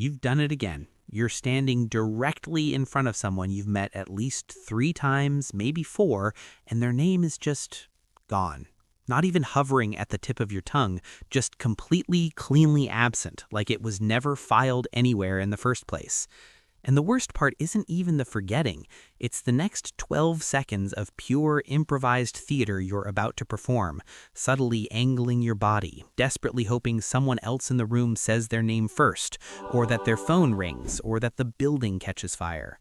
You've done it again. You're standing directly in front of someone you've met at least 3 times, maybe 4, and their name is just gone. Not even hovering at the tip of your tongue, just completely, cleanly absent, like it was never filed anywhere in the first place. And the worst part isn't even the forgetting. It's the next 12 seconds of pure improvised theater you're about to perform, subtly angling your body, desperately hoping someone else in the room says their name first, or that their phone rings, or that the building catches fire.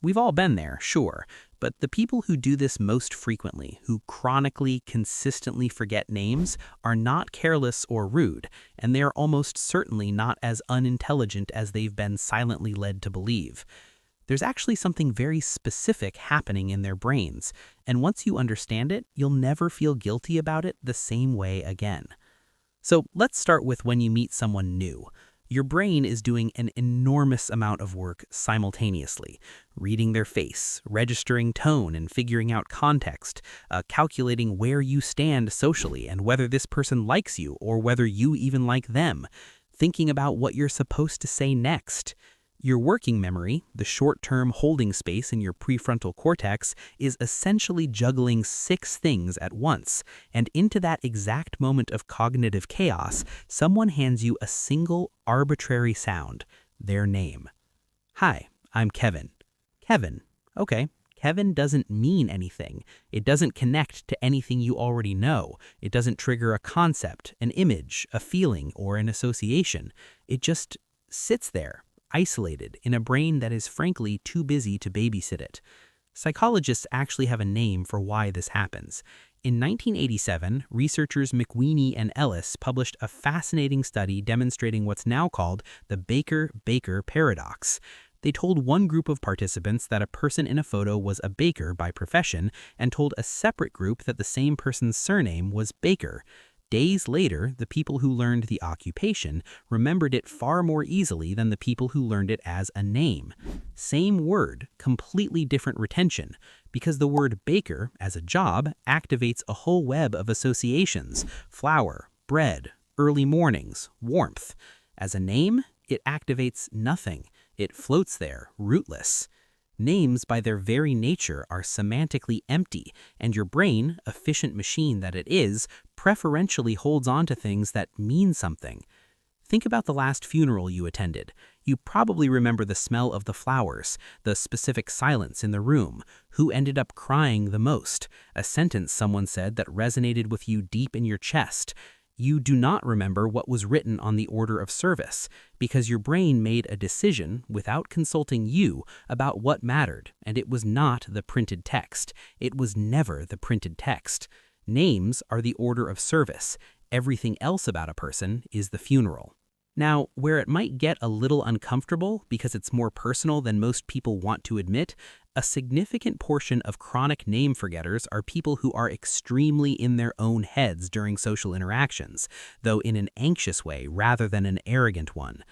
We've all been there, sure, but the people who do this most frequently, who chronically, consistently forget names, are not careless or rude, and they are almost certainly not as unintelligent as they've been silently led to believe. There's actually something very specific happening in their brains, and once you understand it, you'll never feel guilty about it the same way again. So let's start with when you meet someone new. Your brain is doing an enormous amount of work simultaneously, reading their face, registering tone and figuring out context, calculating where you stand socially and whether this person likes you or whether you even like them, thinking about what you're supposed to say next. Your working memory, the short-term holding space in your prefrontal cortex, is essentially juggling 6 things at once, and into that exact moment of cognitive chaos, someone hands you a single arbitrary sound, their name. Hi, I'm Kevin. Kevin. Okay. Kevin doesn't mean anything. It doesn't connect to anything you already know. It doesn't trigger a concept, an image, a feeling, or an association. It just sits there, isolated in a brain that is frankly too busy to babysit it. Psychologists actually have a name for why this happens. In 1987, researchers McWeeny and Ellis published a fascinating study demonstrating what's now called the Baker-Baker paradox. They told one group of participants that a person in a photo was a baker by profession and told a separate group that the same person's surname was Baker. Days later, the people who learned the occupation remembered it far more easily than the people who learned it as a name. Same word, completely different retention, because the word baker, as a job, activates a whole web of associations: flour, bread, early mornings, warmth. As a name, it activates nothing. It floats there, rootless. Names, by their very nature, are semantically empty, and your brain, efficient machine that it is, preferentially holds on to things that mean something. Think about the last funeral you attended. You probably remember the smell of the flowers, the specific silence in the room, who ended up crying the most, a sentence someone said that resonated with you deep in your chest. You do not remember what was written on the order of service, because your brain made a decision without consulting you about what mattered, and it was not the printed text. It was never the printed text. Names are the order of service. Everything else about a person is the funeral. Now, where it might get a little uncomfortable because it's more personal than most people want to admit, a significant portion of chronic name forgetters are people who are extremely in their own heads during social interactions, though in an anxious way rather than an arrogant one.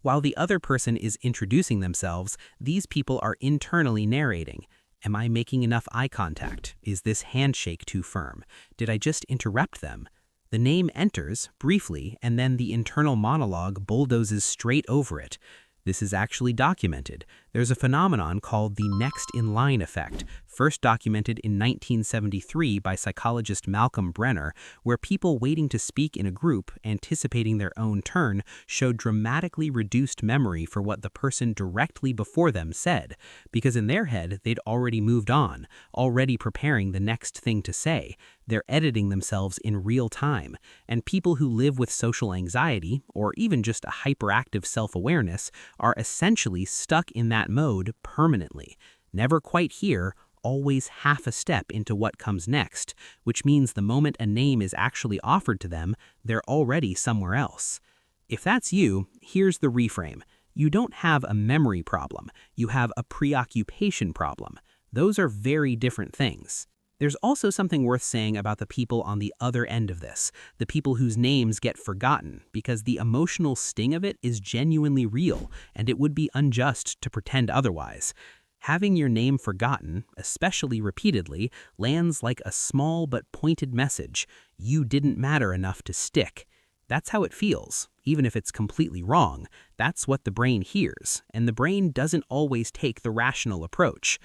While the other person is introducing themselves, these people are internally narrating. Am I making enough eye contact? Is this handshake too firm? Did I just interrupt them? The name enters, briefly, and then the internal monologue bulldozes straight over it. This is actually documented. There's a phenomenon called the next-in-line effect, first documented in 1973 by psychologist Malcolm Brenner, where people waiting to speak in a group, anticipating their own turn, showed dramatically reduced memory for what the person directly before them said, because in their head they'd already moved on, already preparing the next thing to say. They're editing themselves in real time, and people who live with social anxiety, or even just a hyperactive self-awareness, are essentially stuck in that mode permanently. Never quite here, always half a step into what comes next, which means the moment a name is actually offered to them, they're already somewhere else. If that's you, here's the reframe. You don't have a memory problem, you have a preoccupation problem. Those are very different things. There's also something worth saying about the people on the other end of this, the people whose names get forgotten, because the emotional sting of it is genuinely real, and it would be unjust to pretend otherwise. Having your name forgotten, especially repeatedly, lands like a small but pointed message. You didn't matter enough to stick. That's how it feels. Even if it's completely wrong, that's what the brain hears, and the brain doesn't always take the rational approach.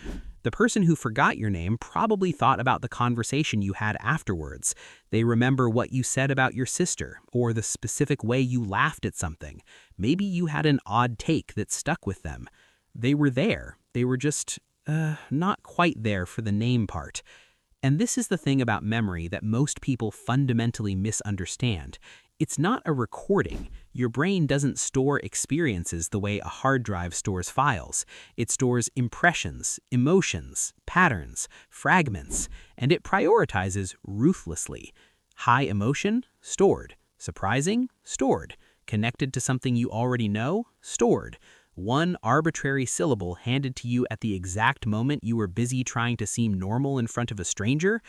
The person who forgot your name probably thought about the conversation you had afterwards. They remember what you said about your sister, or the specific way you laughed at something. Maybe you had an odd take that stuck with them. They were there. They were just, not quite there for the name part. And this is the thing about memory that most people fundamentally misunderstand. It's not a recording. Your brain doesn't store experiences the way a hard drive stores files. It stores impressions, emotions, patterns, fragments, and it prioritizes ruthlessly. High emotion? Stored. Surprising? Stored. Connected to something you already know? Stored. One arbitrary syllable handed to you at the exact moment you were busy trying to seem normal in front of a stranger?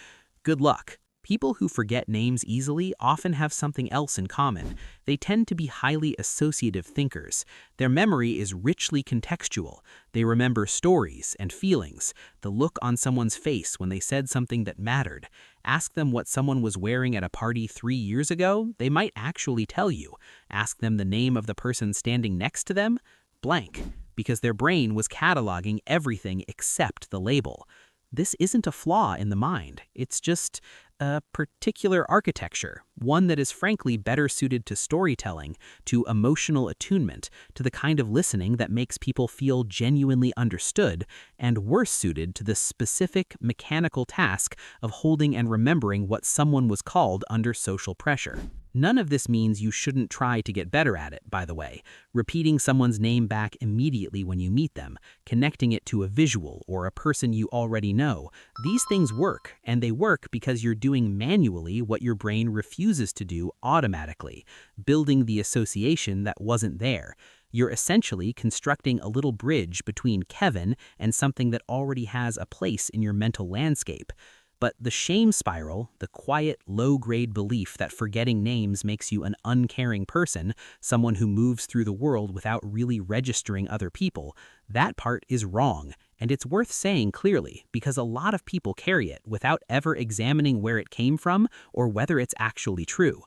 Good luck. People who forget names easily often have something else in common. They tend to be highly associative thinkers. Their memory is richly contextual. They remember stories and feelings, the look on someone's face when they said something that mattered. Ask them what someone was wearing at a party 3 years ago, they might actually tell you. Ask them the name of the person standing next to them, blank, because their brain was cataloging everything except the label. This isn't a flaw in the mind. It's just a particular architecture, one that is frankly better suited to storytelling, to emotional attunement, to the kind of listening that makes people feel genuinely understood, and worse suited to the specific mechanical task of holding and remembering what someone was called under social pressure. None of this means you shouldn't try to get better at it, by the way. Repeating someone's name back immediately when you meet them, connecting it to a visual or a person you already know. These things work, and they work because you're doing manually what your brain refuses to do automatically, building the association that wasn't there. You're essentially constructing a little bridge between Kevin and something that already has a place in your mental landscape. But the shame spiral, the quiet, low-grade belief that forgetting names makes you an uncaring person, someone who moves through the world without really registering other people, that part is wrong. And it's worth saying clearly, because a lot of people carry it without ever examining where it came from or whether it's actually true.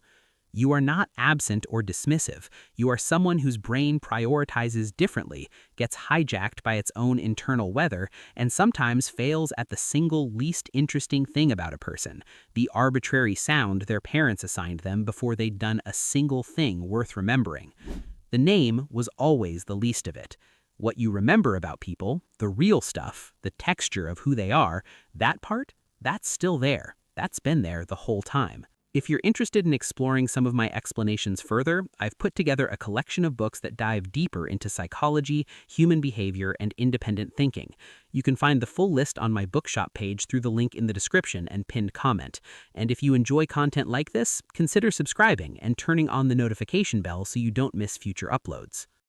You are not absent or dismissive. You are someone whose brain prioritizes differently, gets hijacked by its own internal weather, and sometimes fails at the single least interesting thing about a person, the arbitrary sound their parents assigned them before they'd done a single thing worth remembering. The name was always the least of it. What you remember about people, the real stuff, the texture of who they are, that part, that's still there. That's been there the whole time. If you're interested in exploring some of my explanations further, I've put together a collection of books that dive deeper into psychology, human behavior, and independent thinking. You can find the full list on my bookshop page through the link in the description and pinned comment. And if you enjoy content like this, consider subscribing and turning on the notification bell so you don't miss future uploads.